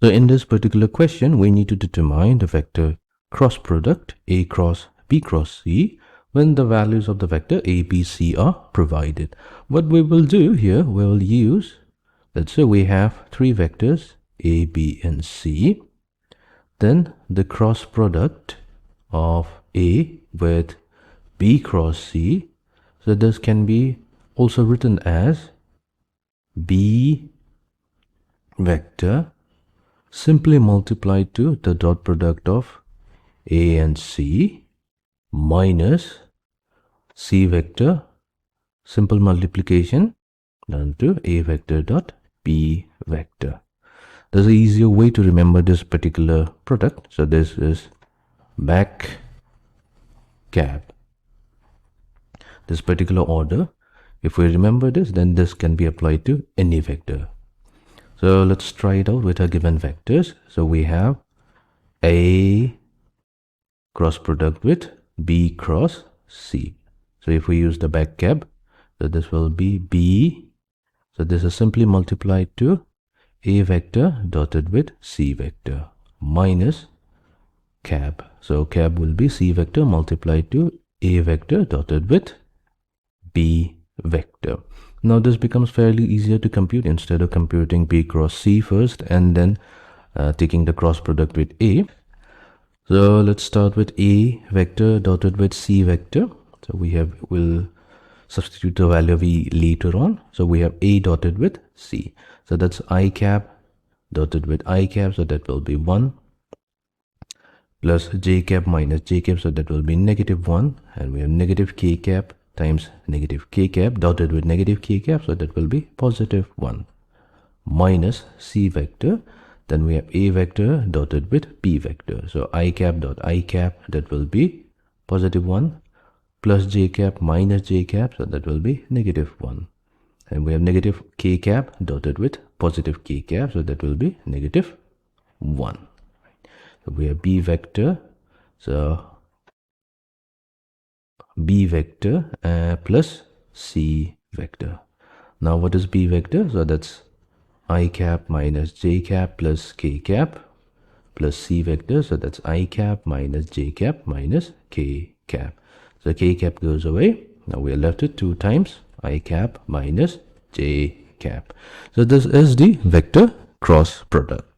So in this particular question, we need to determine the vector cross product A cross B cross C when the values of the vector A, B, C are provided. What we will do here, we will use, let's say we have three vectors A, B, and C. Then the cross product of A with B cross C. So this can be also written as B vector simply multiplied to the dot product of A and C minus C vector simple multiplication done to A vector dot B vector. There's an easier way to remember this particular product. So this is back cap. This particular order, if we remember this, then this can be applied to any vector. So let's try it out with our given vectors. So we have A cross product with B cross C. So if we use the back cap, so this will be B. So this is simply multiplied to A vector dotted with C vector minus cap. So cap will be C vector multiplied to A vector dotted with B vector. Now this becomes fairly easier to compute instead of computing B cross C first and then taking the cross product with A. So let's start with A vector dotted with C vector. So we'll substitute the value of E later on. So we have A dotted with C. So that's I cap dotted with I cap. So that will be 1 plus J cap minus J cap. So that will be -1. And we have negative K cap times negative K cap dotted with negative K cap. So that will be +1 minus C vector. Then we have A vector dotted with B vector. So I cap dot I cap, that will be +1 plus J cap minus J cap. So that will be -1. And we have negative K cap dotted with positive K cap. So that will be -1. So we have B vector. So B vector plus C vector. Now what is B vector? So that's I cap minus J cap plus K cap plus C vector. So that's I cap minus J cap minus K cap. So K cap goes away. Now we are left with 2 times I cap minus J cap. So this is the vector cross product.